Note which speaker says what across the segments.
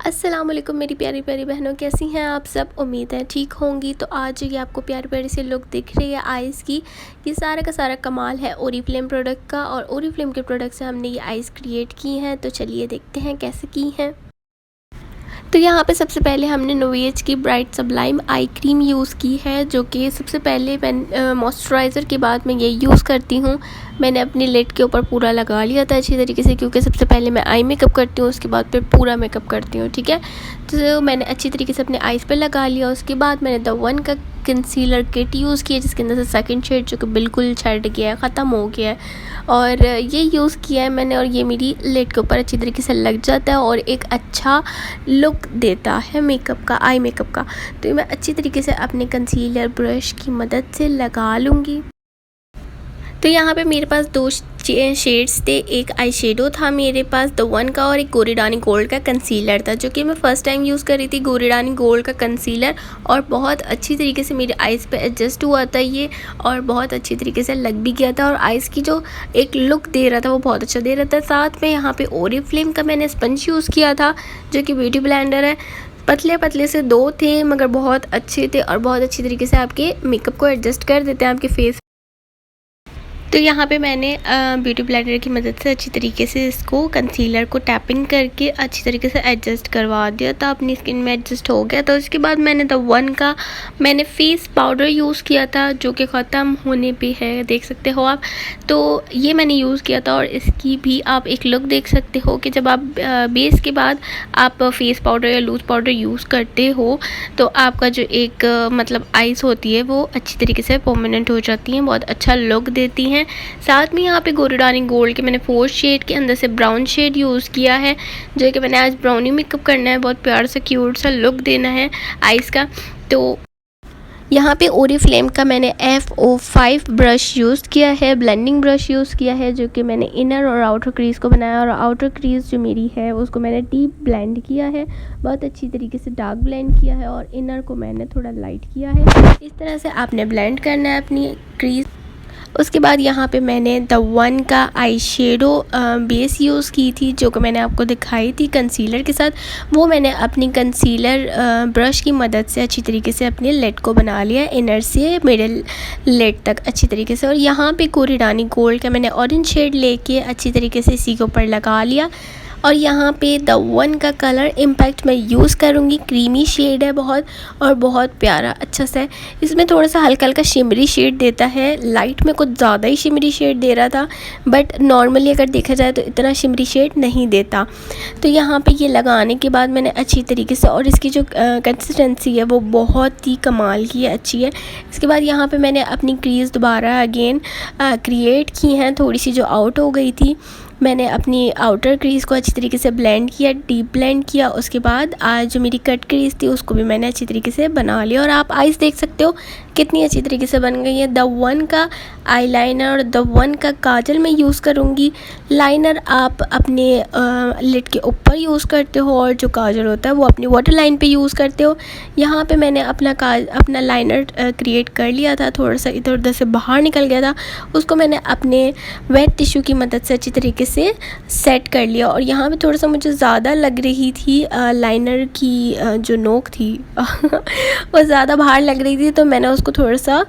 Speaker 1: अस्सलाम वालेकुम मेरी प्यारी प्यारी बहनों, कैसी हैं आप सब। उम्मीद है ठीक होंगी। तो आज ये आपको प्यारी प्यारी से लुक दिख रही है आइज़ की। ये सारा का सारा कमाल है ओरिफ्लेम प्रोडक्ट का, और ओरिफ्लेम के प्रोडक्ट से हमने ये आइज़ क्रिएट की हैं। तो चलिए देखते हैं कैसे की हैं। तो यहाँ पे सबसे पहले हमने नोवेज की bright sublime eye cream use की है, जो कि सबसे पहले मैं मॉइस्चराइज़र के बाद मैं ये यूज़ करती हूँ। मैंने अपनी लिड के ऊपर पूरा लगा लिया था अच्छी तरीके से, क्योंकि सबसे पहले मैं आई मेकअप करती हूँ, उसके बाद फिर पूरा मेकअप करती हूँ। ठीक है, तो मैंने अच्छी तरीके से अपने आइज़ पे लगा लिया। उसके बाद मैंने द वन का कंसीलर किट यूज़ किया, जिसके अंदर से सेकंड शेड जो कि बिल्कुल छट गया है, ख़त्म हो गया है, और ये यूज़ किया है मैंने। और ये मेरी लिड के ऊपर अच्छी तरीके से लग जाता है और एक अच्छा लुक देता है मेकअप का, आई मेकअप का। तो मैं अच्छी तरीके से अपने कंसीलर ब्रश की मदद से लगा लूँगी। तो यहाँ पे मेरे पास दो शेड्स थे, एक आई शेडो था मेरे पास द वन का, और एक गोरिडानी गोल्ड का कंसीलर था, जो कि मैं फ़र्स्ट टाइम यूज़ कर रही थी गोरिडानी गोल्ड का कंसीलर। और बहुत अच्छी तरीके से मेरे आइज़ पे एडजस्ट हुआ था ये, और बहुत अच्छी तरीके से लग भी गया था, और आइज़ की जो एक लुक दे रहा था वो बहुत अच्छा दे रहा था। साथ में यहाँ पे ओरिफ्लेम का मैंने स्पंज यूज़ किया था, जो कि ब्यूटी ब्लेंडर है। पतले पतले से दो थे, मगर बहुत अच्छे थे और बहुत अच्छी तरीके से आपके मेकअप को एडजस्ट कर देते हैं आपके फेस। तो यहाँ पे मैंने ब्यूटी ब्लेंडर की मदद से अच्छी तरीके से इसको कंसीलर को टैपिंग करके अच्छी तरीके से एडजस्ट करवा दिया था, अपनी स्किन में एडजस्ट हो गया। तो उसके बाद मैंने द वन का फेस पाउडर यूज़ किया था, जो कि ख़त्म होने पे है, देख सकते हो आप। तो ये मैंने यूज़ किया था, और इसकी भी आप एक लुक देख सकते हो कि जब आप बेस के बाद आप फेस पाउडर या लूज़ पाउडर यूज़ करते हो, तो आपका जो एक मतलब आइज़ होती है वो अच्छी तरीके से परमानेंट हो जाती हैं, बहुत अच्छा लुक देती हैं। साथ में यहाँ पे गोरिडानी गोल्ड के मैंने 4 शेड के अंदर से ब्राउन शेड यूज़ किया है, जो कि मैंने आज ब्राउनी मेकअप करना है, बहुत प्यार सा क्यूट सा लुक देना है आइज़ का। तो यहाँ पे ओरिफ्लेम का मैंने FO5 ब्रश यूज़ किया है, ब्लेंडिंग ब्रश यूज़ किया है, जो कि मैंने इनर और आउटर क्रीज़ को बनाया, और आउटर क्रीज़ जो मेरी है उसको मैंने डीप ब्लेंड किया है, बहुत अच्छी तरीके से डार्क ब्लेंड किया है, और इनर को मैंने थोड़ा लाइट किया है। इस तरह से आपने ब्लेंड करना है अपनी क्रीज़। उसके बाद यहाँ पे मैंने द वन का आई शेडो बेस यूज़ की थी, जो कि मैंने आपको दिखाई थी कंसीलर के साथ। वो मैंने अपनी कंसीलर ब्रश की मदद से अच्छी तरीके से अपने लिड को बना लिया, इनर से मिडल लिड तक अच्छी तरीके से। और यहाँ पे गोरिडानी गोल्ड का मैंने ऑरेंज शेड लेके अच्छी तरीके से इसी के ऊपर लगा लिया। और यहाँ पे द वन का कलर इम्पैक्ट मैं यूज़ करूँगी, क्रीमी शेड है बहुत, और बहुत प्यारा अच्छा सा है। इसमें थोड़ा सा हल्का हल्का शिमरी शेड देता है, लाइट में कुछ ज़्यादा ही शिमरी शेड दे रहा था, बट नॉर्मली अगर देखा जाए तो इतना शिमरी शेड नहीं देता। तो यहाँ पे ये लगाने के बाद मैंने अच्छी तरीके से, और इसकी जो कंसिस्टेंसी है वो बहुत ही कमाल की है, अच्छी है। इसके बाद यहाँ पर मैंने अपनी क्रीज़ दोबारा अगेन क्रिएट की हैं, थोड़ी सी जो आउट हो गई थी। मैंने अपनी आउटर क्रीज़ को अच्छी तरीके से ब्लेंड किया, डीप ब्लेंड किया। उसके बाद आज जो मेरी कट क्रीज़ थी उसको भी मैंने अच्छी तरीके से बना लिया, और आप आइज़ देख सकते हो कितनी अच्छी तरीके से बन गई है। द वन का आईलाइनर और द वन का काजल मैं यूज़ करूँगी। लाइनर आप अपने लिड के ऊपर यूज़ करते हो, और जो काजल होता है वो अपनी वाटर लाइन पे यूज़ करते हो। यहाँ पे मैंने अपना लाइनर क्रिएट कर लिया था, थोड़ा सा इधर उधर से बाहर निकल गया था, उसको मैंने अपने वेट टिश्यू की मदद से अच्छी तरीके से सेट कर लिया। और यहाँ पे थोड़ा सा मुझे ज़्यादा लग रही थी लाइनर की जो नोक थी वो ज़्यादा बाहर लग रही थी, तो मैंने उसको थोड़ा सा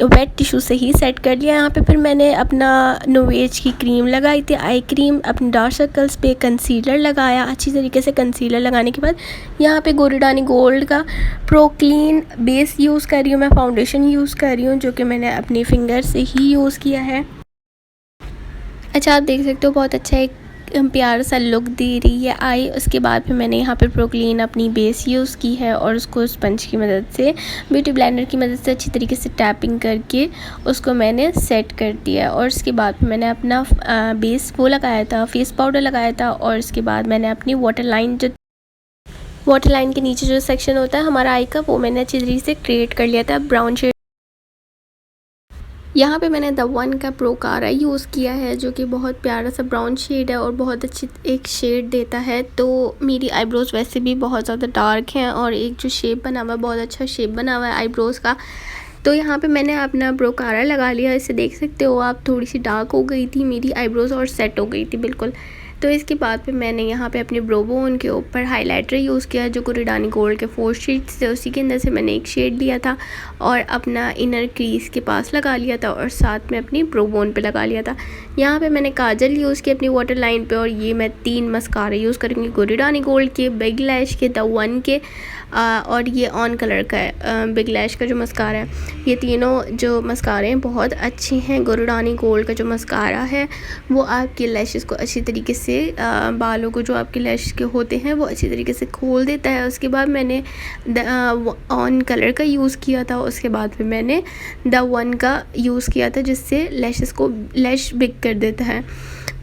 Speaker 1: वेट टिश्यू से ही सेट कर लिया। यहाँ पे फिर मैंने अपना नोवेज की क्रीम लगाई थी, आई क्रीम, अपने डार्क सर्कल्स पे कंसीलर लगाया। अच्छी तरीके से कंसीलर लगाने के बाद यहाँ पे गोरिडानी गोल्ड का प्रो क्लीन बेस यूज़ कर रही हूँ, मैं फाउंडेशन यूज़ कर रही हूँ, जो कि मैंने अपने फिंगर से ही यूज़ किया है। अच्छा, आप देख सकते हो बहुत अच्छा एक प्यारा सा लुक दे रही है आई। उसके बाद फिर मैंने यहाँ पे प्रोक्लीन अपनी बेस यूज़ की है, और उसको स्पंज की मदद से, ब्यूटी ब्लेंडर की मदद से अच्छी तरीके से टैपिंग करके उसको मैंने सेट कर दिया। और उसके बाद फिर मैंने अपना बेस वो लगाया था, फेस पाउडर लगाया था। और उसके बाद मैंने अपनी वाटर लाइन के नीचे जो सेक्शन होता है हमारा आई का, वो मैंने अच्छी तरीके से क्रिएट कर लिया था ब्राउन शेड। यहाँ पे मैंने द वन का प्रो कारा यूज़ किया है, जो कि बहुत प्यारा सा ब्राउन शेड है और बहुत अच्छी एक शेड देता है। तो मेरी आईब्रोज़ वैसे भी बहुत ज़्यादा डार्क हैं, और एक जो शेप बना हुआ है, बहुत अच्छा शेप बना हुआ है आईब्रोज़ का। तो यहाँ पे मैंने अपना प्रो कारा लगा लिया, इसे देख सकते हो आप, थोड़ी सी डार्क हो गई थी मेरी आईब्रोज़ और सेट हो गई थी बिल्कुल। तो इसके बाद पे मैंने यहाँ पे अपने ब्रो बोन के ऊपर हाइलाइटर यूज़ किया, जो गुरिडानी गोल्ड के 4 शेड्स थे उसी के अंदर से मैंने एक शेड लिया था और अपना इनर क्रीज के पास लगा लिया था और साथ में अपनी ब्रो बोन पे लगा लिया था। यहाँ पे मैंने काजल यूज़ की अपनी वाटर लाइन पे और ये मैं 3 मस्कारे यूज़ करूँगी गुरिडानी गोल्ड के, बिग लैश के, द वन के और ये ऑन कलर का है बिग लैश का जो मस्कारा है। ये तीनों जो मस्कारे हैं बहुत अच्छे हैं। गुरिडानी गोल्ड का जो मस्कारा है वो आपके लैशेस को अच्छी तरीके से बालों को जो आपके लैश के होते हैं वो अच्छी तरीके से खोल देता है। उसके बाद मैंने ऑन कलर का यूज़ किया था, उसके बाद फिर मैंने द वन का यूज़ किया था जिससे लैशेस को लैश बिग कर देता है।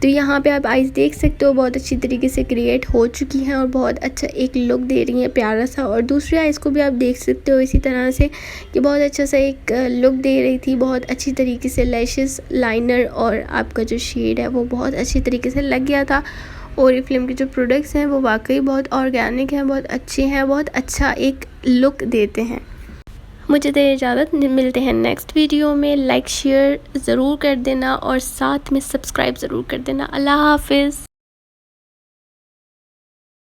Speaker 1: तो यहाँ पे आप आइज़ देख सकते हो बहुत अच्छी तरीके से क्रिएट हो चुकी हैं और बहुत अच्छा एक लुक दे रही हैं प्यारा सा। और दूसरी आइज़ को भी आप देख सकते हो इसी तरह से कि बहुत अच्छा सा एक लुक दे रही थी, बहुत अच्छी तरीके से लैशेस, लाइनर और आपका जो शेड है वो बहुत अच्छी तरीके से लग गया था। ओरिफ्लेम के जो प्रोडक्ट्स हैं वो वाकई बहुत ऑर्गेनिक हैं, बहुत अच्छे हैं, बहुत अच्छा एक लुक देते हैं। मुझे दे इजाज़त, मिलते हैं नेक्स्ट वीडियो में। लाइक शेयर ज़रूर कर देना और साथ में सब्सक्राइब ज़रूर कर देना। अल्लाह हाफ़िज़।